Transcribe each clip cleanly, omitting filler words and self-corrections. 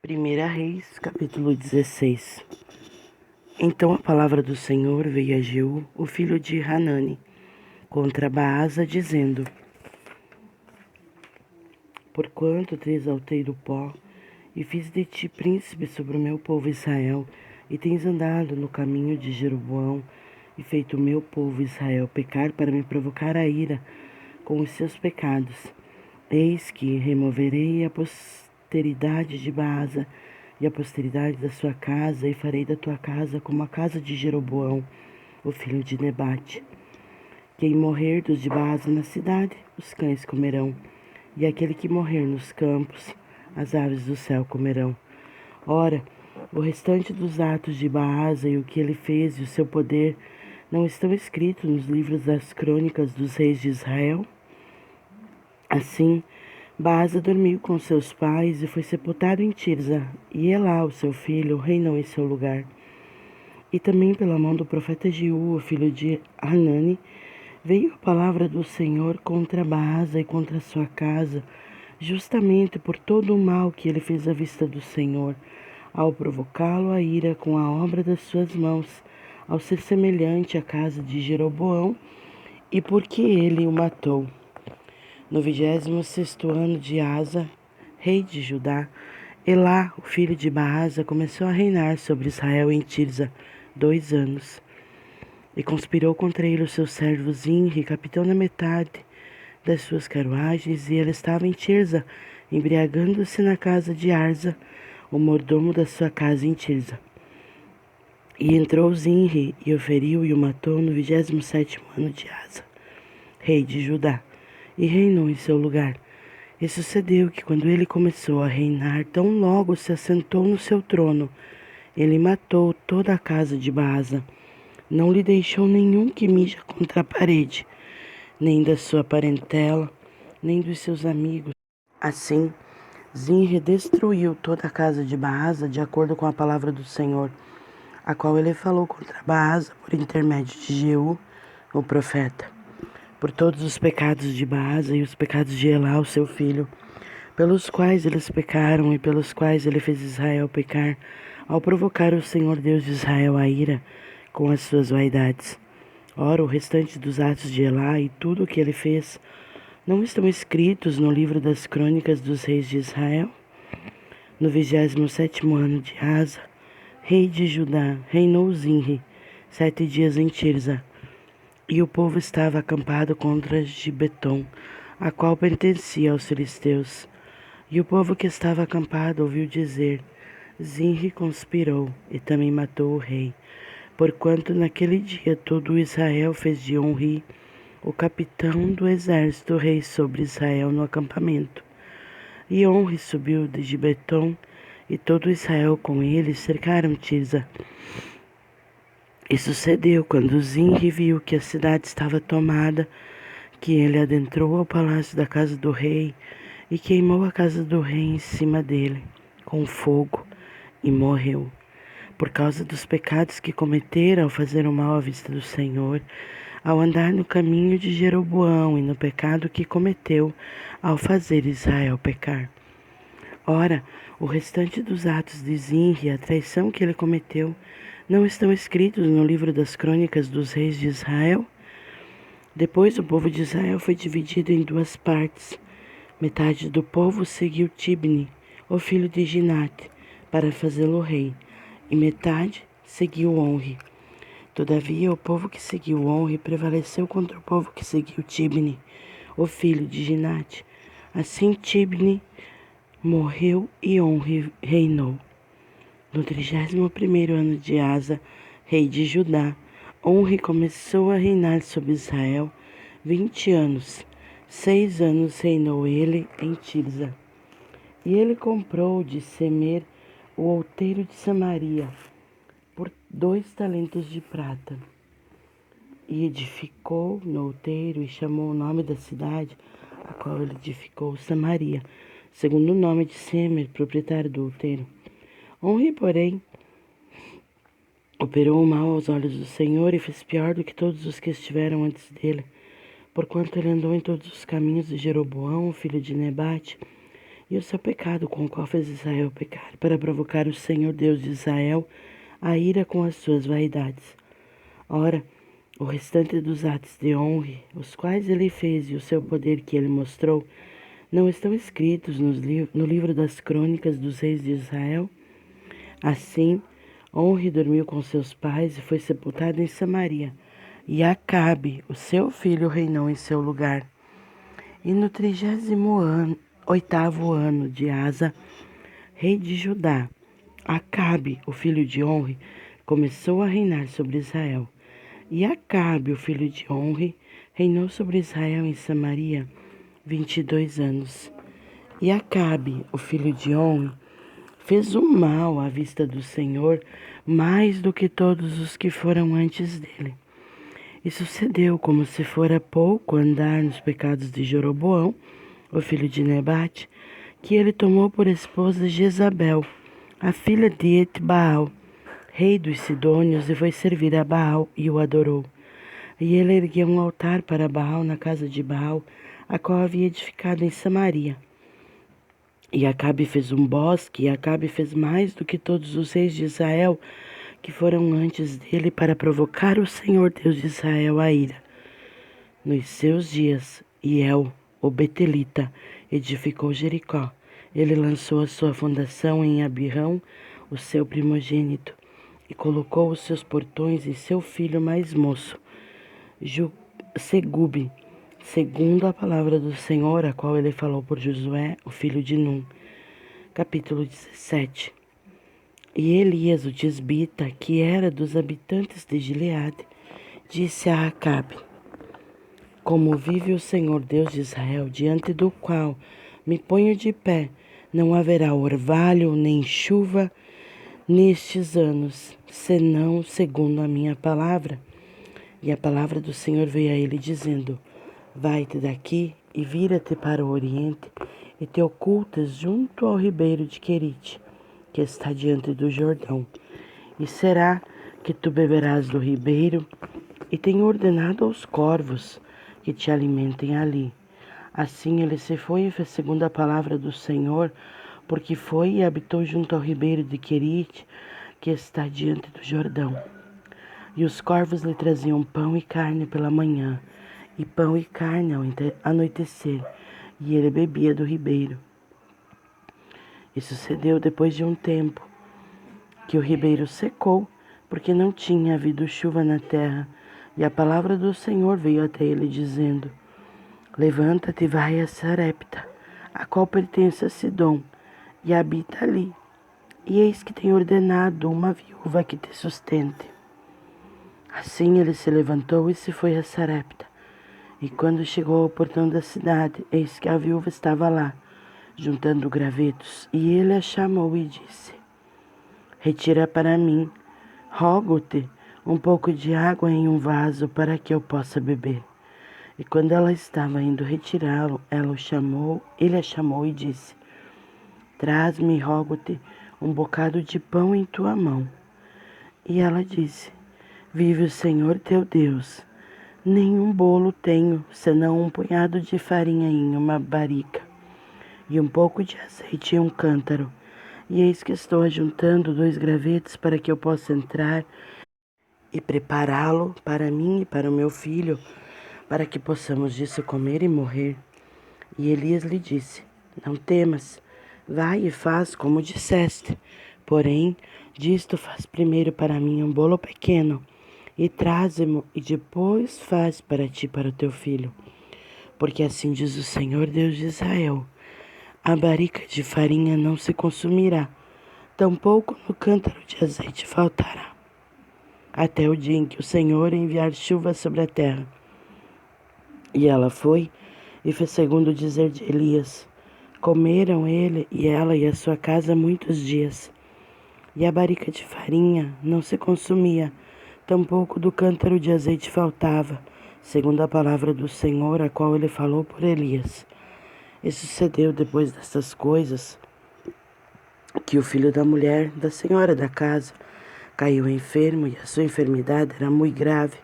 Primeira Reis, capítulo 16. Então a palavra do Senhor veio a Jeú, o filho de Hanani, contra Baasa, dizendo: Porquanto te exaltei do pó, e fiz de ti príncipe sobre o meu povo Israel, e tens andado no caminho de Jeroboão, e feito o meu povo Israel pecar para me provocar a ira com os seus pecados. Eis que removerei a posteridade de Baasa e a posteridade da sua casa, e farei da tua casa como a casa de Jeroboão, o filho de Nebate. Quem morrer dos de Baasa na cidade, os cães comerão, e aquele que morrer nos campos, as aves do céu comerão. Ora, o restante dos atos de Baasa e o que ele fez e o seu poder não estão escritos nos livros das crônicas dos reis de Israel? Assim, Baasa dormiu com seus pais e foi sepultado em Tirza, e Elá, o seu filho, reinou em seu lugar. E também pela mão do profeta Jeú, o filho de Hanani, veio a palavra do Senhor contra Baasa e contra sua casa, justamente por todo o mal que ele fez à vista do Senhor, ao provocá-lo a ira com a obra das suas mãos, ao ser semelhante à casa de Jeroboão, e porque ele o matou. No 26º ano de Asa, rei de Judá, Elá, o filho de Baasa, começou a reinar sobre Israel em Tirza 2 anos. E conspirou contra ele o seu servo Zinri, capitão da metade das suas carruagens, e ele estava em Tirza, embriagando-se na casa de Arza, o mordomo da sua casa em Tirza. E entrou Zinri, e o feriu e o matou no 27º ano de Asa, rei de Judá, e reinou em seu lugar. E sucedeu que, quando ele começou a reinar, tão logo se assentou no seu trono, ele matou toda a casa de Baasa. Não lhe deixou nenhum que mija contra a parede, nem da sua parentela, nem dos seus amigos. Assim, Zinri destruiu toda a casa de Baasa, de acordo com a palavra do Senhor, a qual ele falou contra Baasa por intermédio de Jeú, o profeta. Por todos os pecados de Baasa e os pecados de Elá, o seu filho, pelos quais eles pecaram e pelos quais ele fez Israel pecar, ao provocar o Senhor Deus de Israel a ira com as suas vaidades. Ora, o restante dos atos de Elá e tudo o que ele fez não estão escritos no livro das crônicas dos reis de Israel? No 27º ano de Asa, rei de Judá, reinou Zinri 7 dias em Tirza. E o povo estava acampado contra Gibeton, a qual pertencia aos filisteus. E o povo que estava acampado ouviu dizer: Zinri conspirou e também matou o rei. Porquanto naquele dia todo Israel fez de Onri, o capitão do exército, rei sobre Israel no acampamento. E Onri subiu de Gibeton, e todo Israel com ele cercaram Tirza. E sucedeu, quando Zinri viu que a cidade estava tomada, que ele adentrou ao palácio da casa do rei e queimou a casa do rei em cima dele, com fogo, e morreu, por causa dos pecados que cometera ao fazer o mal à vista do Senhor, ao andar no caminho de Jeroboão e no pecado que cometeu ao fazer Israel pecar. Ora, o restante dos atos de Zinri, a traição que ele cometeu, não estão escritos no livro das crônicas dos reis de Israel? Depois o povo de Israel foi dividido em 2 partes. Metade do povo seguiu Tibni, o filho de Ginate, para fazê-lo rei, e metade seguiu Onri. Todavia o povo que seguiu Onri prevaleceu contra o povo que seguiu Tibni, o filho de Ginate. Assim Tibni morreu e Onri reinou. No 31º ano de Asa, rei de Judá, Onri começou a reinar sobre Israel 20 anos. 6 anos reinou ele em Tirza. E ele comprou de Semer o outeiro de Samaria por 2 talentos de prata. E edificou no outeiro e chamou o nome da cidade, a qual ele edificou, Samaria, segundo o nome de Semer, proprietário do outeiro. Onri, porém, operou o mal aos olhos do Senhor e fez pior do que todos os que estiveram antes dele, porquanto ele andou em todos os caminhos de Jeroboão, filho de Nebate, e o seu pecado com o qual fez Israel pecar, para provocar o Senhor Deus de Israel a ira com as suas vaidades. Ora, o restante dos atos de honra, os quais ele fez e o seu poder que ele mostrou, não estão escritos no livro das crônicas dos reis de Israel? Assim, Honre dormiu com seus pais e foi sepultado em Samaria. E Acabe, o seu filho, reinou em seu lugar. E no 38º ano de Asa, rei de Judá, Acabe, o filho de Honre, começou a reinar sobre Israel. E Acabe, o filho de Honre, reinou sobre Israel em Samaria 22 anos. E Acabe, o filho de Honre, fez o mal à vista do Senhor mais do que todos os que foram antes dele. E sucedeu, como se fora pouco andar nos pecados de Jeroboão, o filho de Nebate, que ele tomou por esposa Jezabel, a filha de Etbaal, rei dos Sidônios, e foi servir a Baal e o adorou. E ele ergueu um altar para Baal na casa de Baal, a qual havia edificado em Samaria. E Acabe fez um bosque, e Acabe fez mais do que todos os reis de Israel que foram antes dele, para provocar o Senhor Deus de Israel a ira. Nos seus dias, Hiel, o Betelita, edificou Jericó. Ele lançou a sua fundação em Abirão, o seu primogênito, e colocou os seus portões em seu filho mais moço, Segube, segundo a palavra do Senhor, a qual ele falou por Josué, o filho de Num. Capítulo 17. E Elias, o tisbita, que era dos habitantes de Gileade, disse a Acabe: Como vive o Senhor Deus de Israel, diante do qual me ponho de pé, não haverá orvalho nem chuva nestes anos, senão segundo a minha palavra. E a palavra do Senhor veio a ele, dizendo: Vai-te daqui e vira-te para o oriente, e te ocultas junto ao ribeiro de Querite, que está diante do Jordão. E será que tu beberás do ribeiro, e tenho ordenado aos corvos que te alimentem ali. Assim ele se foi e fez segundo a palavra do Senhor, porque foi e habitou junto ao ribeiro de Querite, que está diante do Jordão. E os corvos lhe traziam pão e carne pela manhã, e pão e carne ao anoitecer, e ele bebia do ribeiro. E sucedeu depois de um tempo, que o ribeiro secou, porque não tinha havido chuva na terra, e a palavra do Senhor veio até ele, dizendo: Levanta-te e vai a Sarepta, a qual pertence a Sidom, e habita ali. E eis que tenho ordenado uma viúva que te sustente. Assim ele se levantou e se foi a Sarepta. E quando chegou ao portão da cidade, eis que a viúva estava lá, juntando gravetos. E ele a chamou e disse: Retira para mim, rogo-te, um pouco de água em um vaso para que eu possa beber. E quando ela estava indo retirá-lo, ele a chamou e disse: Traz-me, rogo-te, um bocado de pão em tua mão. E ela disse: Vive o Senhor teu Deus, nenhum bolo tenho, senão um punhado de farinha em uma barica, e um pouco de azeite em um cântaro. E eis que estou ajuntando 2 gravetos para que eu possa entrar e prepará-lo para mim e para o meu filho, para que possamos disso comer e morrer. E Elias lhe disse: Não temas, vai e faz como disseste. Porém, disto faz primeiro para mim um bolo pequeno, e traze-mo, e depois faz para ti e para o teu filho. Porque assim diz o Senhor Deus de Israel: a barica de farinha não se consumirá, tampouco no cântaro de azeite faltará, até o dia em que o Senhor enviar chuva sobre a terra. E ela foi e fez segundo o dizer de Elias. Comeram ele e ela e a sua casa muitos dias. E a barica de farinha não se consumia, tampouco do cântaro de azeite faltava, segundo a palavra do Senhor, a qual ele falou por Elias. E sucedeu depois destas coisas, que o filho da mulher da senhora da casa caiu enfermo, e a sua enfermidade era muito grave,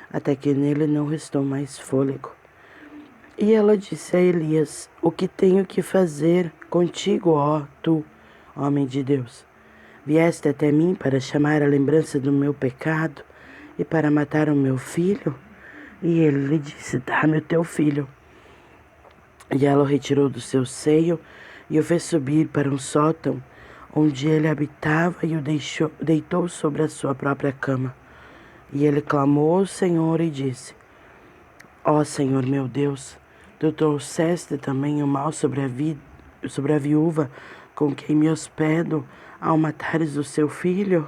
até que nele não restou mais fôlego. E ela disse a Elias: O que tenho que fazer contigo, ó tu, homem de Deus. Vieste até mim para chamar a lembrança do meu pecado e para matar o meu filho? E ele lhe disse, dá-me o teu filho. E ela o retirou do seu seio e o fez subir para um sótão, onde ele habitava, e o deitou sobre a sua própria cama. E ele clamou ao Senhor e disse, ó Senhor meu Deus, tu trouxeste também o mal sobre a viúva com quem me hospedo, ao matares o seu filho?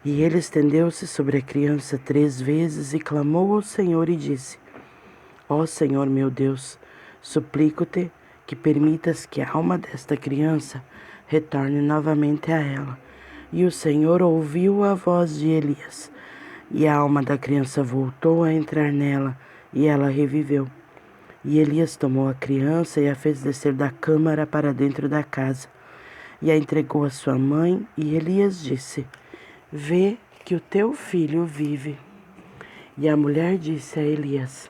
E ele estendeu-se sobre a criança 3 vezes e clamou ao Senhor e disse, ó Senhor meu Deus, suplico-te que permitas que a alma desta criança retorne novamente a ela. E o Senhor ouviu a voz de Elias, e a alma da criança voltou a entrar nela, e ela reviveu. E Elias tomou a criança e a fez descer da câmara para dentro da casa, e a entregou à sua mãe, e Elias disse, vê que o teu filho vive. E a mulher disse a Elias,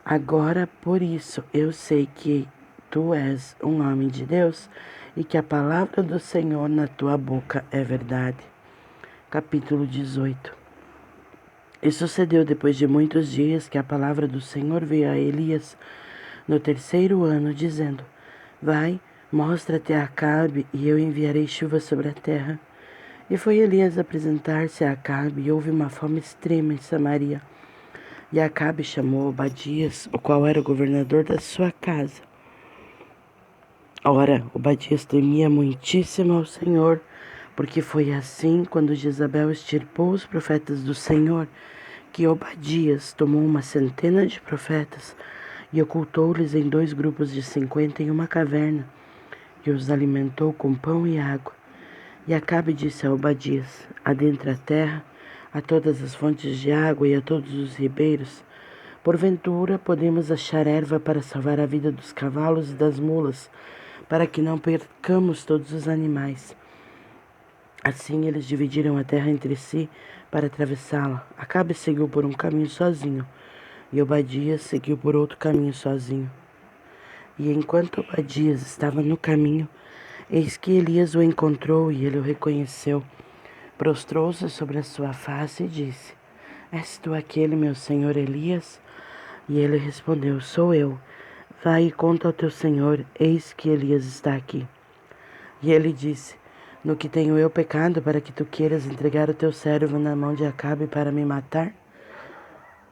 agora por isso eu sei que tu és um homem de Deus, e que a palavra do Senhor na tua boca é verdade. Capítulo 18. E sucedeu depois de muitos dias que a palavra do Senhor veio a Elias no 3º ano, dizendo, vai, mostra-te a Acabe, e eu enviarei chuva sobre a terra. E foi Elias apresentar-se a Acabe, e houve uma fome extrema em Samaria. E Acabe chamou Obadias, o qual era o governador da sua casa. Ora, Obadias temia muitíssimo ao Senhor, porque foi assim quando Jezabel extirpou os profetas do Senhor, que Obadias tomou 100 de profetas e ocultou-lhes em 2 grupos de 50 em uma caverna, e os alimentou com pão e água. E Acabe disse a Obadias, adentra a terra, a todas as fontes de água e a todos os ribeiros. Porventura podemos achar erva para salvar a vida dos cavalos e das mulas, para que não percamos todos os animais. Assim eles dividiram a terra entre si para atravessá-la. Acabe seguiu por um caminho sozinho, e Obadias seguiu por outro caminho sozinho. E enquanto Obadias estava no caminho, eis que Elias o encontrou, e ele o reconheceu. Prostrou-se sobre a sua face e disse, és tu aquele meu senhor Elias? E ele respondeu, sou eu. Vai e conta ao teu senhor, eis que Elias está aqui. E ele disse, no que tenho eu pecado para que tu queiras entregar o teu servo na mão de Acabe para me matar?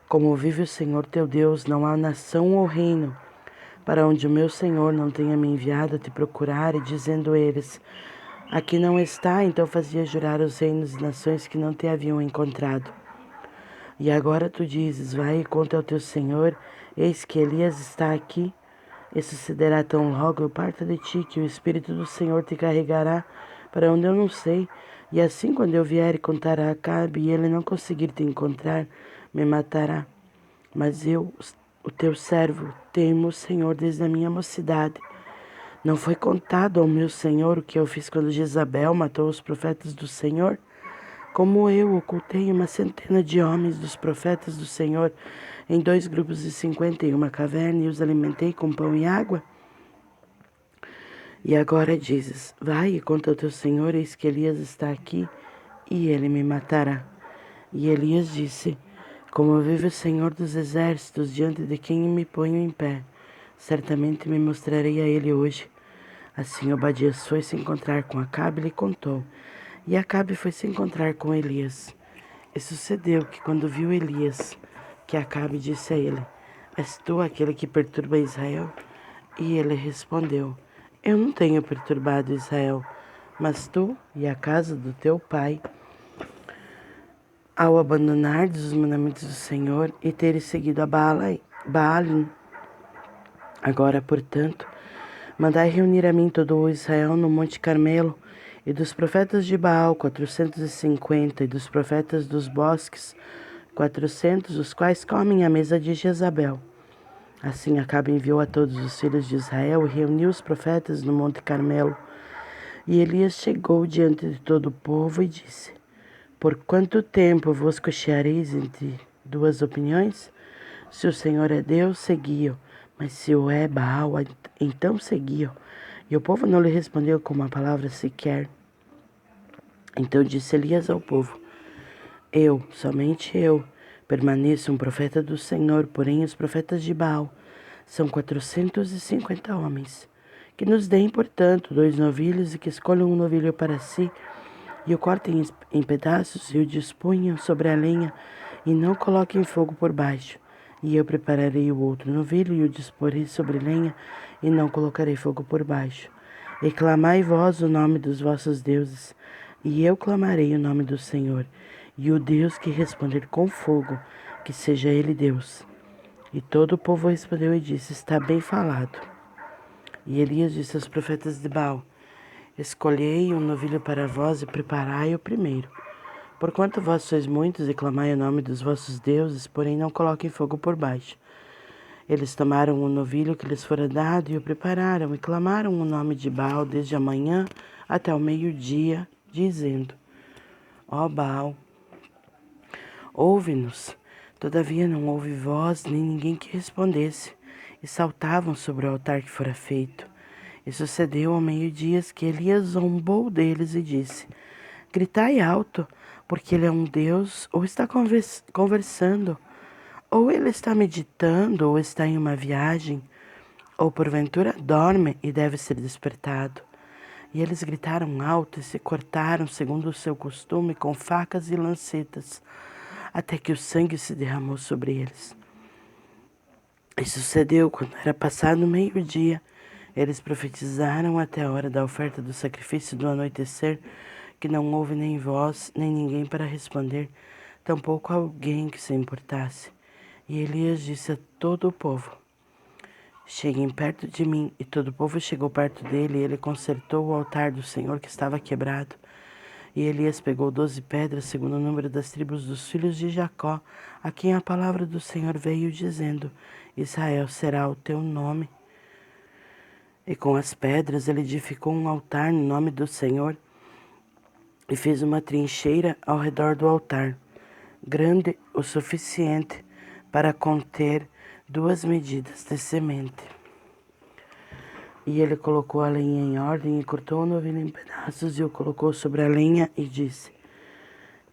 Como vive o Senhor teu Deus, não há nação ou reino para onde o meu Senhor não tenha me enviado a te procurar, e dizendo eles, aqui não está, então fazia jurar os reinos e nações que não te haviam encontrado. E agora tu dizes, vai e conta ao teu Senhor, eis que Elias está aqui. E sucederá tão logo eu parta de ti, que o Espírito do Senhor te carregará para onde eu não sei. E assim, quando eu vier e contar a Acabe, e ele não conseguir te encontrar, me matará. Mas eu, o teu servo, temo o Senhor desde a minha mocidade. Não foi contado ao meu Senhor o que eu fiz quando Jezabel matou os profetas do Senhor? Como eu ocultei 100 de homens dos profetas do Senhor em 2 grupos de 50 em uma caverna, e os alimentei com pão e água? E agora dizes, vai e conta ao teu Senhor, eis que Elias está aqui, e ele me matará. E Elias disse, como vive o Senhor dos exércitos, diante de quem me ponho em pé, certamente me mostrarei a ele hoje. Assim Obadias foi se encontrar com Acabe e lhe contou. E Acabe foi se encontrar com Elias. E sucedeu que, quando viu Elias, que Acabe disse a ele, és tu aquele que perturba Israel? E ele respondeu, eu não tenho perturbado Israel, mas tu e a casa do teu pai, ao abandonardes os mandamentos do Senhor e teres seguido a Baalim. Agora, portanto, mandai reunir a mim todo o Israel no Monte Carmelo, e dos profetas de Baal 450, e dos profetas dos bosques 400, os quais comem à mesa de Jezabel. Assim Acabe enviou a todos os filhos de Israel e reuniu os profetas no Monte Carmelo. E Elias chegou diante de todo o povo e disse, por quanto tempo vos cocheareis entre 2 opiniões? Se o Senhor é Deus, segui-o, mas se o é Baal, então segui-o. E o povo não lhe respondeu com uma palavra sequer. Então disse Elias ao povo: Eu, somente eu, permaneço um profeta do Senhor, porém os profetas de Baal são 450 homens. Que nos deem, portanto, 2 novilhos e que escolham um novilho para si e o cortem em pedaços e o disponham sobre a lenha e não coloquem fogo por baixo. E eu prepararei o outro novilho e o disporei sobre lenha e não colocarei fogo por baixo. E clamai vós o nome dos vossos deuses, e eu clamarei o nome do Senhor. E o Deus que responder com fogo, que seja ele Deus. E todo o povo respondeu e disse: Está bem falado. E Elias disse aos profetas de Baal: Escolhei um novilho para vós e preparai-o primeiro. Porquanto vós sois muitos e clamai o nome dos vossos deuses, porém não coloquem fogo por baixo. Eles tomaram o novilho que lhes fora dado e o prepararam, e clamaram o nome de Baal desde a manhã até o meio-dia, dizendo: Ó Baal, ouve-nos. Todavia não houve voz, nem ninguém que respondesse, e saltavam sobre o altar que fora feito. E sucedeu ao meio-dia que Elias zombou deles e disse: Gritai alto, porque ele é um Deus, ou está conversando, ou ele está meditando, ou está em uma viagem, ou porventura dorme e deve ser despertado. E eles gritaram alto e se cortaram, segundo o seu costume, com facas e lancetas, até que o sangue se derramou sobre eles. E sucedeu, quando era passado o meio-dia, eles profetizaram até a hora da oferta do sacrifício do anoitecer, que não houve nem voz, nem ninguém para responder, tampouco alguém que se importasse. E Elias disse a todo o povo: Cheguem perto de mim. E todo o povo chegou perto dele, e ele consertou o altar do Senhor que estava quebrado. E Elias pegou 12 pedras, segundo o número das tribos dos filhos de Jacó, a quem a palavra do Senhor veio dizendo: Israel será o teu nome. E com as pedras ele edificou um altar no nome do Senhor e fez uma trincheira ao redor do altar, grande o suficiente para conter 2 medidas de semente. E ele colocou a lenha em ordem e cortou o novilho em pedaços e o colocou sobre a lenha e disse: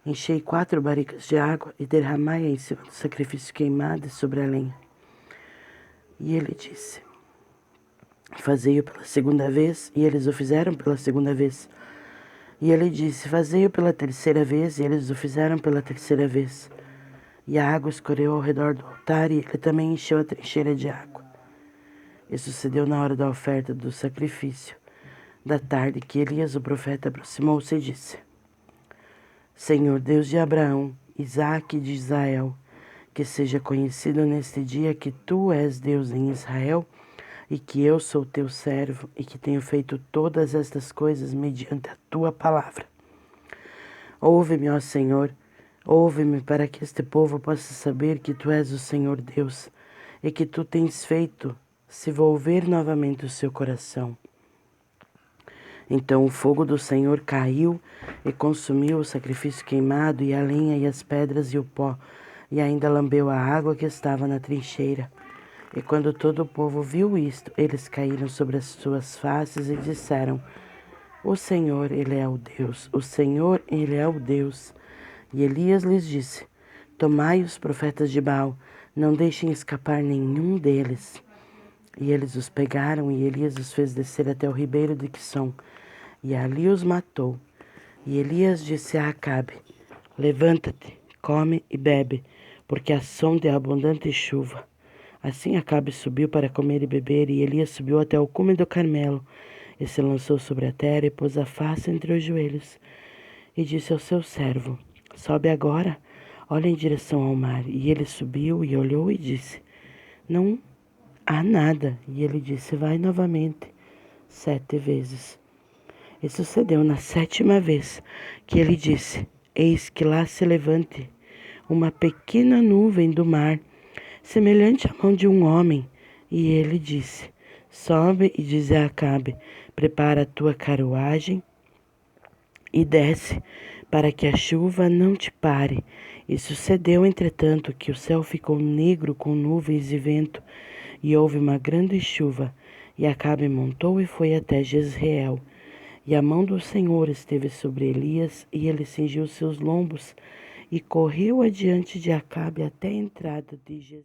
Enchei 4 barricas de água e derramai-a em cima do sacrifício queimado e sobre a lenha. E ele disse: Fazei-o pela segunda vez, e eles o fizeram pela segunda vez. E ele disse: Fazei-o pela terceira vez, e eles o fizeram pela terceira vez. E a água escorreu ao redor do altar, e ele também encheu a trincheira de água. E sucedeu na hora da oferta do sacrifício da tarde que Elias, o profeta, aproximou-se e disse: Senhor, Deus de Abraão, Isaque e de Israel, que seja conhecido neste dia que tu és Deus em Israel, e que eu sou teu servo, e que tenho feito todas estas coisas mediante a tua palavra. Ouve-me, ó Senhor, ouve-me, para que este povo possa saber que tu és o Senhor Deus, e que tu tens feito se volver novamente o seu coração. Então o fogo do Senhor caiu e consumiu o sacrifício queimado, e a lenha, e as pedras, e o pó, e ainda lambeu a água que estava na trincheira. E quando todo o povo viu isto, eles caíram sobre as suas faces e disseram: O Senhor, Ele é o Deus, o Senhor, Ele é o Deus. E Elias lhes disse: Tomai os profetas de Baal, não deixem escapar nenhum deles. E eles os pegaram, e Elias os fez descer até o ribeiro de Quisson, e ali os matou. E Elias disse a Acabe: Levanta-te, come e bebe, porque há som de abundante chuva. Assim Acabe subiu para comer e beber, e Elias subiu até o cume do Carmelo, e se lançou sobre a terra, e pôs a face entre os joelhos, e disse ao seu servo: Sobe agora, olha em direção ao mar. E ele subiu e olhou e disse: Não há nada. E ele disse: Vai novamente 7 vezes. E sucedeu na 7ª vez que ele disse: Eis que lá se levante uma pequena nuvem do mar, semelhante à mão de um homem. E ele disse: Sobe e diz a Acabe: Prepara a tua carruagem e desce, para que a chuva não te pare. E sucedeu, entretanto, que o céu ficou negro com nuvens e vento, e houve uma grande chuva, E Acabe montou e foi até Jezreel. E a mão do Senhor esteve sobre Elias, e ele cingiu seus lombos, e correu adiante de Acabe até a entrada de Jezreel.